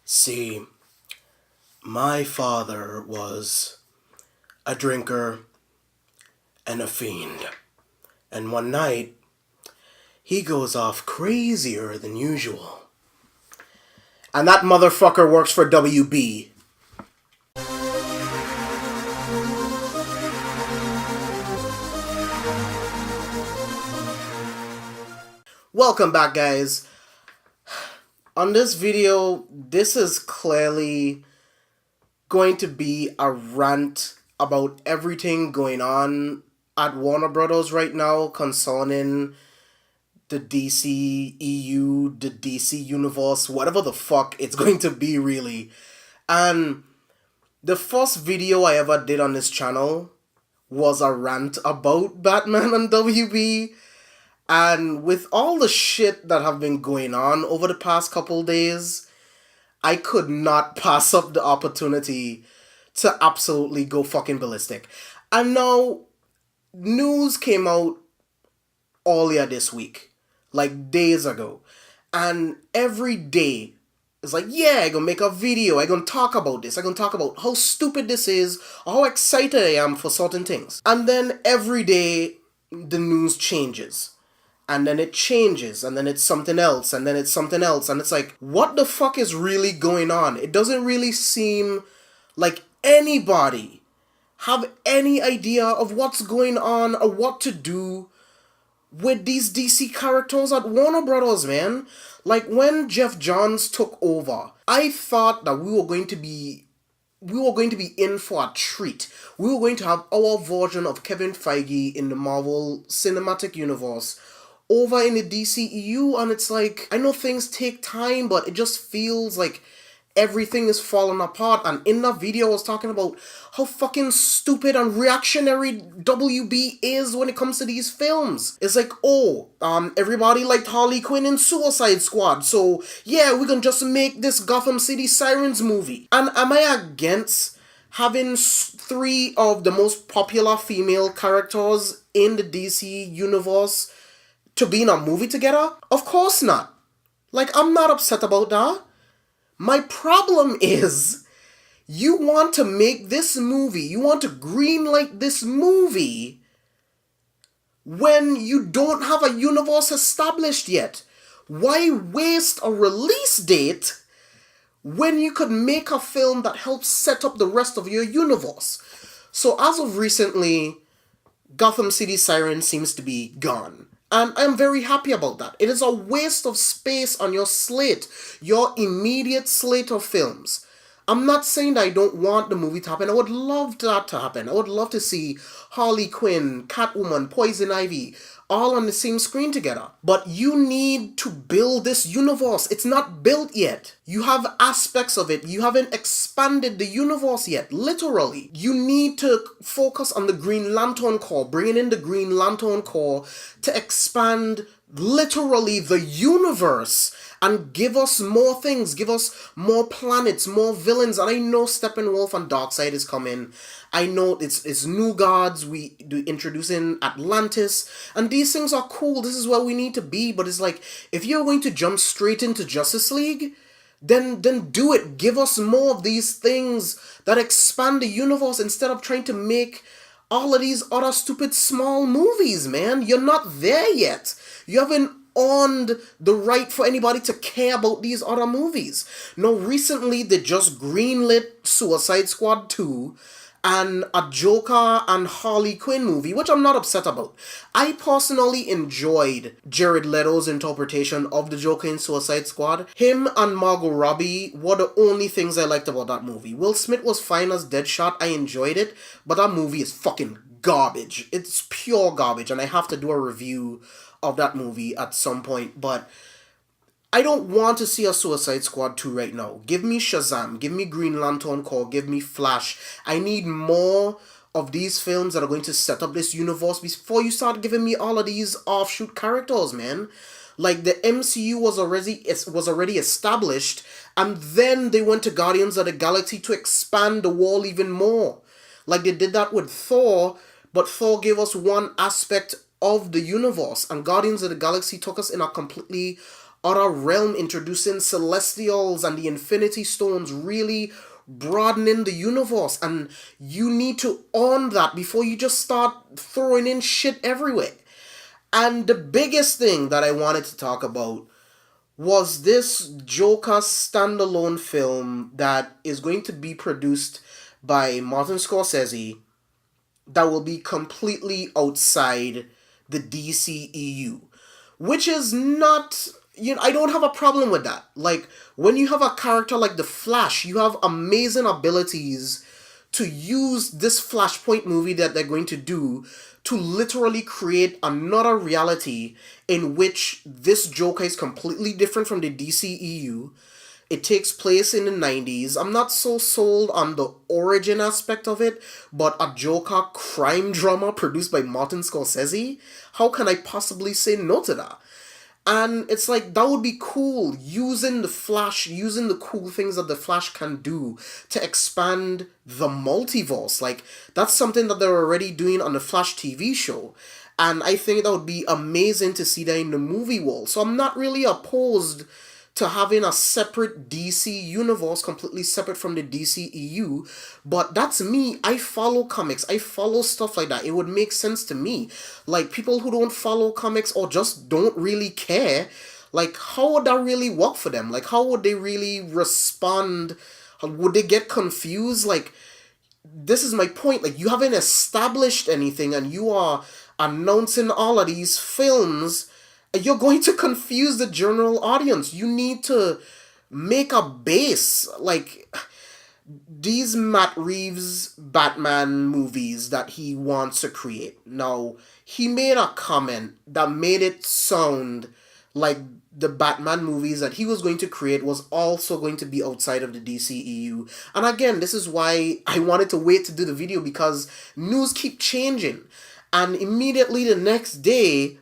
See, my father was a drinker and a fiend. And one night, he goes off crazier than usual. And that motherfucker works for WB. Welcome back, guys. On this video, this is clearly going to be a rant about everything going on at Warner Brothers right now concerning the DCEU, the DC Universe, whatever the fuck it's going to be, really. And the first video I ever did on this channel was a rant about Batman and WB. And with all the shit that have been going on over the past couple days, I could not pass up the opportunity to absolutely go fucking ballistic. And now, news came out earlier this week, like days ago. And every day, it's like, yeah, I'm gonna make a video, I'm gonna talk about this, I'm gonna talk about how stupid this is, or how excited I am for certain things. And then every day, the news changes. And then it changes, and then it's something else, and then it's something else, and it's like, what the fuck is really going on? It doesn't really seem like anybody have any idea of what's going on or what to do with these DC characters at Warner Brothers, man. Like, when Jeff Johns took over, I thought that we were going to be in for a treat. We were going to have our version of Kevin Feige in the Marvel Cinematic Universe over in the DCEU, and it's like, I know things take time, but it just feels like everything is falling apart. And in that video I was talking about how fucking stupid and reactionary WB is when it comes to these films. It's like, everybody liked Harley Quinn in Suicide Squad, so yeah, we can just make this Gotham City Sirens movie. And am I against having three of the most popular female characters in the DC universe to be in a movie together? Of course not. Like, I'm not upset about that. My problem is, you want to make this movie, you want to greenlight this movie when you don't have a universe established yet. Why waste a release date when you could make a film that helps set up the rest of your universe? So as of recently, Gotham City Sirens seems to be gone. And I'm very happy about that. It is a waste of space on your slate, your immediate slate of films. I'm not saying that I don't want the movie to happen. I would love that to happen. I would love to see Harley Quinn, Catwoman, Poison Ivy, all on the same screen together. But you need to build this universe. It's not built yet. You have aspects of it. You haven't expanded the universe yet, literally. You need to focus on the Green Lantern Corps, bringing in the Green Lantern Corps to expand literally the universe and give us more things, give us more planets, more villains. And I know Steppenwolf and Darkseid is coming. I know it's new gods, we do introducing Atlantis, and these things are cool. This is where we need to be. But it's like, if you're going to jump straight into Justice League, then do it. Give us more of these things that expand the universe instead of trying to make all of these other stupid small movies, man. You're not there yet. You haven't earned the right for anybody to care about these other movies. Now, recently, they just greenlit Suicide Squad 2 and a Joker and Harley Quinn movie, which I'm not upset about. I personally enjoyed Jared Leto's interpretation of the Joker in Suicide Squad. Him and Margot Robbie were the only things I liked about that movie. Will Smith was fine as Deadshot, I enjoyed it, but that movie is fucking garbage. It's pure garbage, and I have to do a review of that movie at some point, but I don't want to see a Suicide Squad 2 right now. Give me Shazam, give me Green Lantern Corps, give me Flash. I need more of these films that are going to set up this universe before you start giving me all of these offshoot characters, man. Like, the MCU was already established, and then they went to Guardians of the Galaxy to expand the world even more. Like, they did that with Thor, but Thor gave us one aspect of the universe, and Guardians of the Galaxy took us in a completely other realm, introducing celestials and the Infinity Stones, really broadening the universe. And you need to own that before you just start throwing in shit everywhere. And the biggest thing that I wanted to talk about was this Joker standalone film that is going to be produced by Martin Scorsese, that will be completely outside the DCEU, which is not, I don't have a problem with that. Like, when you have a character like the Flash, you have amazing abilities to use this Flashpoint movie that they're going to do to literally create another reality in which this Joker is completely different from the DCEU. It takes place in the 90s. I'm not so sold on the origin aspect of it, but a Joker crime drama produced by Martin Scorsese? How can I possibly say no to that? And it's like, that would be cool, using the Flash, using the cool things that the Flash can do to expand the multiverse. Like, that's something that they're already doing on the Flash TV show. And I think that would be amazing to see that in the movie world. So I'm not really opposed to having a separate DC universe, completely separate from the DCEU. But that's me. I follow comics. I follow stuff like that. It would make sense to me. Like, people who don't follow comics or just don't really care, like, how would that really work for them? Like, how would they really respond? Would they get confused? Like, this is my point. Like, you haven't established anything and you are announcing all of these films. You're going to confuse the general audience. You need to make a base. Like, these Matt Reeves Batman movies that he wants to create. Now, he made a comment that made it sound like the Batman movies that he was going to create was also going to be outside of the DCEU. And again, this is why I wanted to wait to do the video, because news keep changing. And immediately the next day,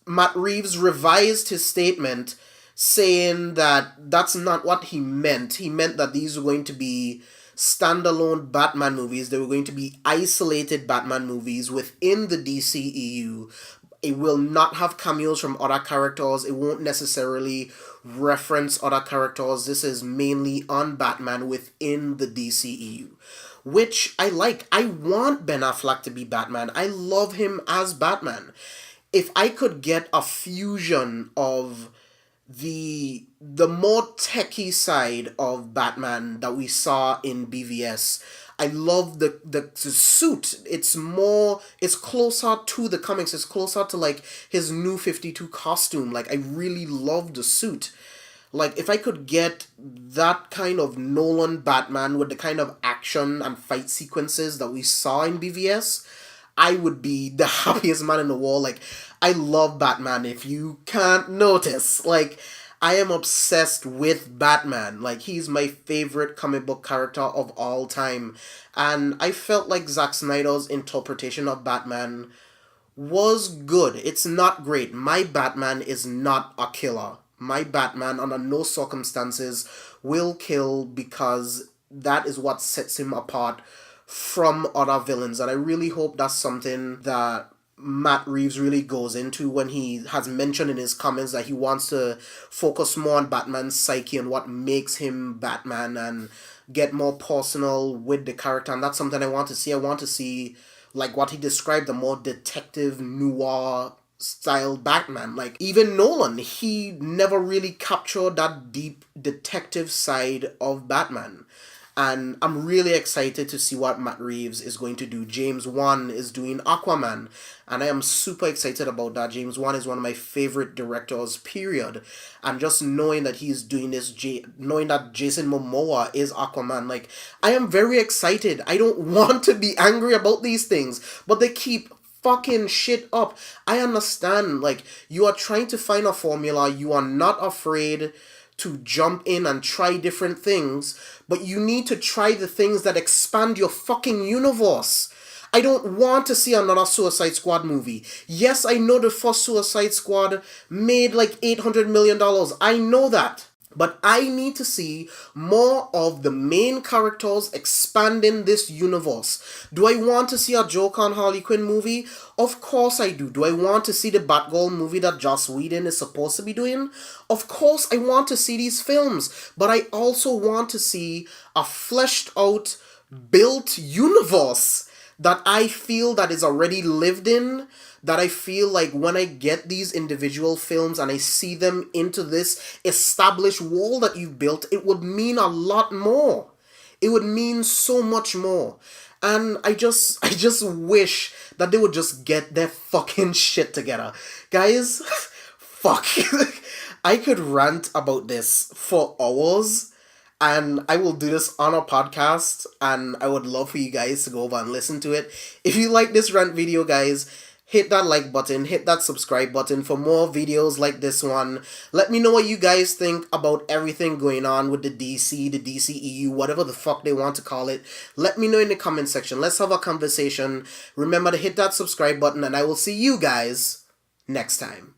Matt Reeves revised his statement saying that that's not what he meant. He meant that these were going to be standalone Batman movies. They were going to be isolated Batman movies within the DCEU. It will not have cameos from other characters. It won't necessarily reference other characters. This is mainly on Batman within the DCEU, which I like. I want Ben Affleck to be Batman. I love him as Batman. If I could get a fusion of the more techie side of Batman that we saw in BVS. I love the suit. It's closer to the comics. It's closer to like his new 52 costume. Like, I really love the suit. Like, if I could get that kind of Nolan Batman with the kind of action and fight sequences that we saw in BVS, I would be the happiest man in the world. Like, I love Batman, if you can't notice. Like, I am obsessed with Batman. Like, he's my favorite comic book character of all time. And I felt like Zack Snyder's interpretation of Batman was good. It's not great. My Batman is not a killer. My Batman, under no circumstances, will kill, because that is what sets him apart from other villains. And I really hope that's something that Matt Reeves really goes into when he has mentioned in his comments that he wants to focus more on Batman's psyche and what makes him Batman, and get more personal with the character. And that's something I want to see. I want to see, like what he described, a more detective noir style Batman. Like, even Nolan, he never really captured that deep detective side of Batman. And I'm really excited to see what Matt Reeves is going to do. James Wan is doing Aquaman, and I am super excited about that. James Wan is one of my favorite directors, period. And just knowing that he's doing this, knowing that Jason Momoa is Aquaman, like, I am very excited. I don't want to be angry about these things, but they keep fucking shit up. I understand, like, you are trying to find a formula. You are not afraid to jump in and try different things, but you need to try the things that expand your fucking universe. I don't want to see another Suicide Squad movie. Yes, I know the first Suicide Squad made like $800 million. I know that. But I need to see more of the main characters expanding this universe. Do I want to see a Joker and Harley Quinn movie? Of course I do. Do I want to see the Batgirl movie that Joss Whedon is supposed to be doing? Of course I want to see these films. But I also want to see a fleshed out, built universe that I feel that is already lived in, that I feel like when I get these individual films and I see them into this established world that you've built, it would mean a lot more. It would mean so much more. And I just wish that they would just get their fucking shit together. Guys, fuck. I could rant about this for hours, and I will do this on a podcast, and I would love for you guys to go over and listen to it. If you like this rant video, guys, hit that like button, hit that subscribe button for more videos like this one. Let me know what you guys think about everything going on with the DC, the DCEU, whatever the fuck they want to call it. Let me know in the comment section. Let's have a conversation. Remember to hit that subscribe button, and I will see you guys next time.